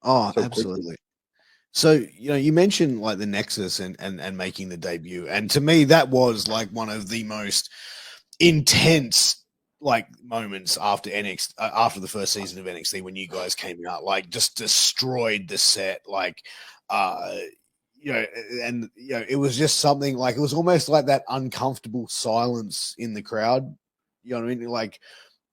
Oh, so quickly. absolutely. So, you mentioned like the Nexus and making the debut. And to me, that was like one of the most intense like moments after NXT, after the first season of NXT, when you guys came out, like just destroyed the set. Like, uh, and it was just something like, it was almost like that uncomfortable silence in the crowd. You know what I mean? Like,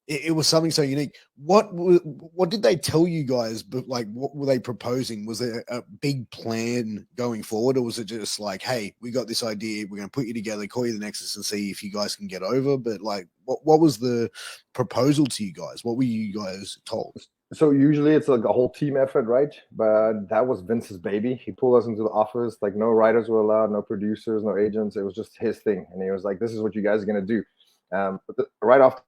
it was something so unique. What did they tell you guys? But like, what were they proposing? Was there a big plan going forward, or was it just like, hey, we got this idea, we're going to put you together, call you the Nexus, and see if you guys can get over? But like, what was the proposal to you guys? What were you guys told? So usually it's like a whole team effort, right? But that was Vince's baby. He pulled us into the office. Like no writers were allowed, no producers, no agents. It was just his thing, and he was like, "This is what you guys are gonna do." Right after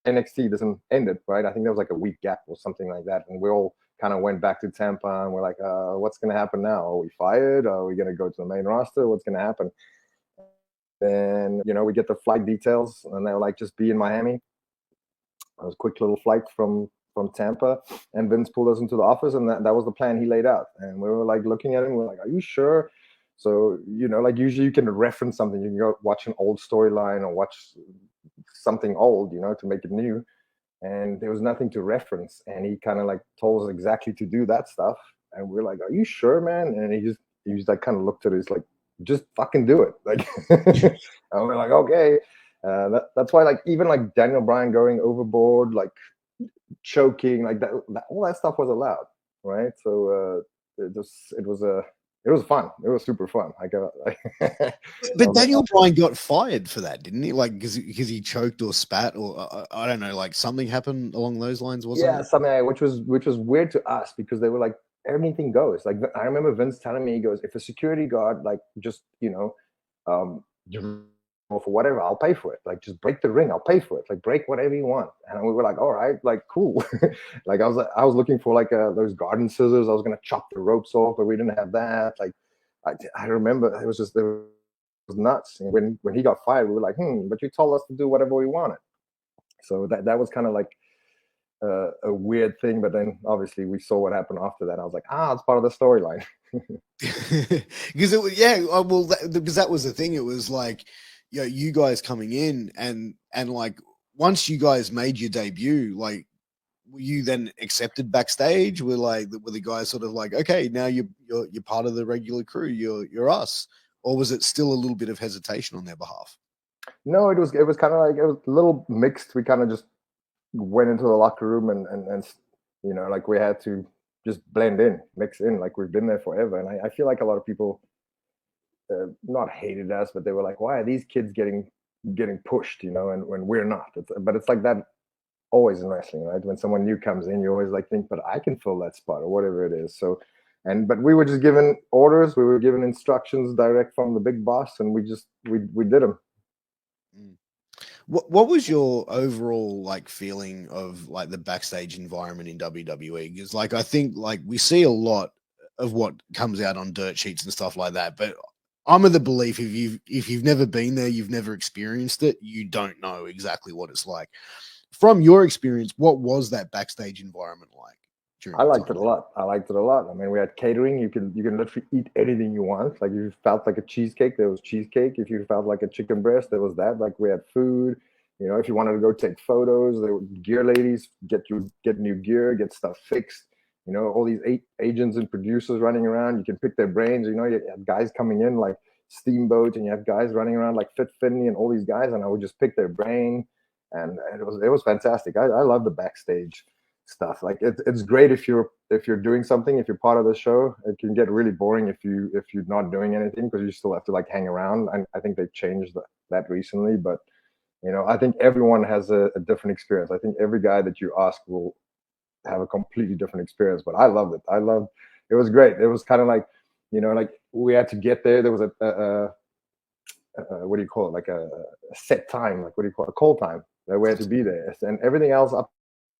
NXT doesn't ended, right? I think there was like a week gap or something like that, and we all kind of went back to Tampa, and we're like, "What's gonna happen now? Are we fired? Are we gonna go to the main roster? What's gonna happen?" Then we get the flight details, and they're like, "Just be in Miami." It was a quick little flight from Tampa, and Vince pulled us into the office, and that was the plan he laid out. And we were like looking at him, we're like, "Are you sure?" So like usually you can reference something, you can go watch an old storyline or watch something old, to make it new. And there was nothing to reference, and he kind of like told us exactly to do that stuff, and we're like, "Are you sure, man?" And he just like kind of looked at us like, "Just fucking do it," like. And we're like, "Okay." That's why, like, even like Daniel Bryan going overboard, like choking, like that all that stuff was allowed, right? So it was fun. It was super fun. I But was like, Daniel Bryan got fired for that, didn't he? Like, because he choked or spat, or I don't know, like something happened along those lines, wasn't yeah, it? something which was weird to us because they were like, anything goes. Like I remember Vince telling me, he goes, if a security guard like just for whatever, I'll pay for it. Like just break the ring, I'll pay for it. Like break whatever you want. And we were like, all right, like cool. Like I was looking for like those garden scissors. I was gonna chop the ropes off, but we didn't have that. Like I remember it was nuts. And when he got fired, we were like, but you told us to do whatever we wanted. So that was kind of like a weird thing, but then obviously we saw what happened after that. I was like, it's part of the storyline. Because it was, yeah, well, because that was the thing. It was like, you guys coming in, and like, once you guys made your debut, like, were you then accepted backstage? Were the guys sort of like, okay, now you're part of the regular crew, you're us, or was it still a little bit of hesitation on their behalf? No, it was kind of like, it was a little mixed. We kind of just went into the locker room, and like we had to just blend in, mix in, like we've been there forever. And I feel like a lot of people not hated us, but they were like, why are these kids getting pushed, and when we're not? But it's like that always in wrestling, right? When someone new comes in, you always like think, but I can fill that spot or whatever it is. So, but we were just given orders, we were given instructions direct from the big boss, and we did them. Mm. What was your overall like feeling of like the backstage environment in WWE? Because like, I think like we see a lot of what comes out on dirt sheets and stuff like that, but I'm of the belief, if you've never been there, you've never experienced it, you don't know exactly what it's like. From your experience, what was that backstage environment like during I your liked time it a lot. I liked it a lot. I mean, we had catering. You can literally eat anything you want. Like if you felt like a cheesecake, there was cheesecake. If you felt like a chicken breast, there was that. Like we had food. If you wanted to go take photos, there were gear ladies get new gear, get stuff fixed. All these agents and producers running around. You can pick their brains. You have guys coming in like Steamboat, and you have guys running around like Fit Finley and all these guys, and I would just pick their brain, and it was fantastic. I love the backstage stuff. Like it's great if you're doing something, if you're part of the show. It can get really boring if you're not doing anything, because you still have to like hang around. And I think they've changed that recently, but I think everyone has a different experience. I think every guy that you ask will have a completely different experience, but I loved it. It was great. It was kind of like, like we had to get there. There was what do you call it, like a set time, like what do you call it, a call time that we had to be there, and everything else up,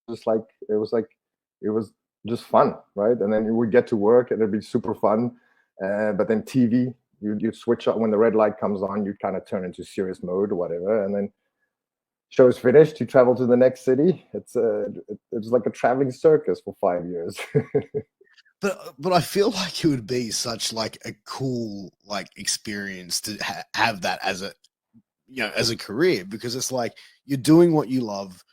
just like it was just fun, right? And then we'd get to work and it'd be super fun. But then TV, you'd switch up when the red light comes on, you'd kind of turn into serious mode or whatever. And then show's finished, you travel to the next city. It's like a traveling circus for 5 years. but I feel like it would be such like a cool like experience to have that as a as a career, because it's like you're doing what you love,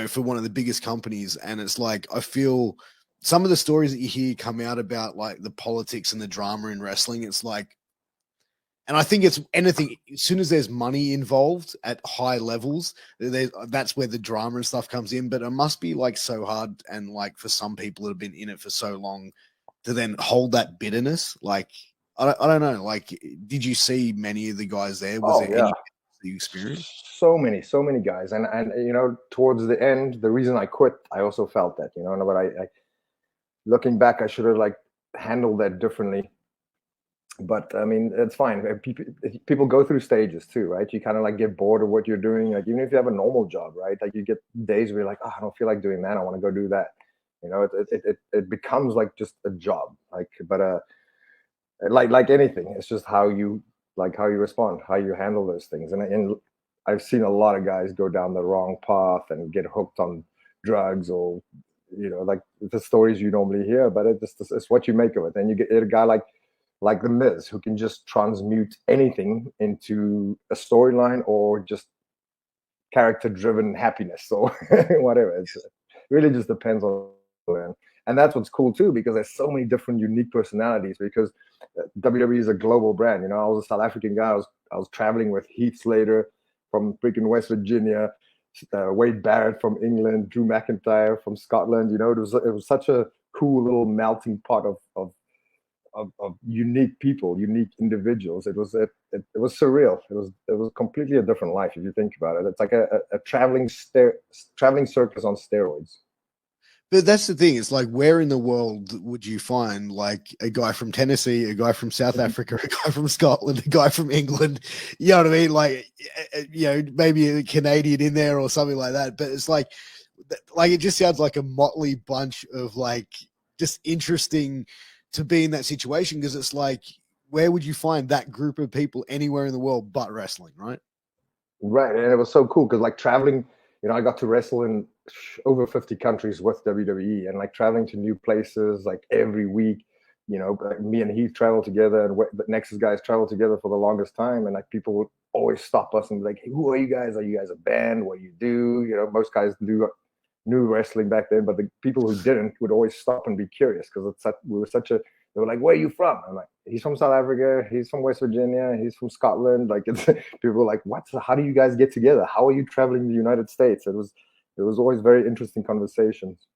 for one of the biggest companies, and it's like I feel some of the stories that you hear come out about like the politics and the drama in wrestling, it's like, and I think it's anything as soon as there's money involved at high levels, that's where the drama and stuff comes in. But it must be like so hard, and like for some people that have been in it for so long to then hold that bitterness. Like I don't know. Like, did you see many of the guys there? Was Oh there yeah, any you experienced? so many guys, and towards the end, the reason I quit, I also felt that, but I looking back, I should have like handled that differently. But I mean, it's fine. People go through stages too, right? You kind of like get bored of what you're doing. Like even if you have a normal job, right? Like you get days where you're like, oh, I don't feel like doing that. I want to go do that. It becomes like just a job. Like anything, it's just how you respond, how you handle those things. And I've seen a lot of guys go down the wrong path and get hooked on drugs, or like the stories you normally hear. But it's what you make of it. And you get a guy like the Miz, who can just transmute anything into a storyline or just character-driven happiness or whatever. It really just depends on man. And that's what's cool too, because there's so many different unique personalities. Because WWE is a global brand. I was a South African guy. I was traveling with Heath Slater from freaking West Virginia, Wade Barrett from England, Drew McIntyre from Scotland. It was such a cool little melting pot of unique people, unique individuals. It was surreal. It was completely a different life if you think about it. It's like a traveling circus on steroids. But that's the thing. It's like, where in the world would you find like a guy from Tennessee, a guy from South Africa, a guy from Scotland, a guy from England? You know what I mean? Like, maybe a Canadian in there or something like that. But it's like it just sounds like a motley bunch of like just interesting to be in that situation, because it's like, where would you find that group of people anywhere in the world but wrestling, right? Right, and it was so cool because like traveling, I got to wrestle in over 50 countries with WWE, and like traveling to new places like every week. Me and Heath travel together, and the Nexus guys travel together for the longest time. And like people would always stop us and be like, "Hey, who are you guys? Are you guys a band? What do you do?" Most guys knew wrestling back then, but the people who didn't would always stop and be curious, because we were such a. They were like, "Where are you from?" I'm like, "He's from South Africa. He's from West Virginia. He's from Scotland." Like, people were like, "What? How do you guys get together? How are you traveling the United States?" It was always very interesting conversations.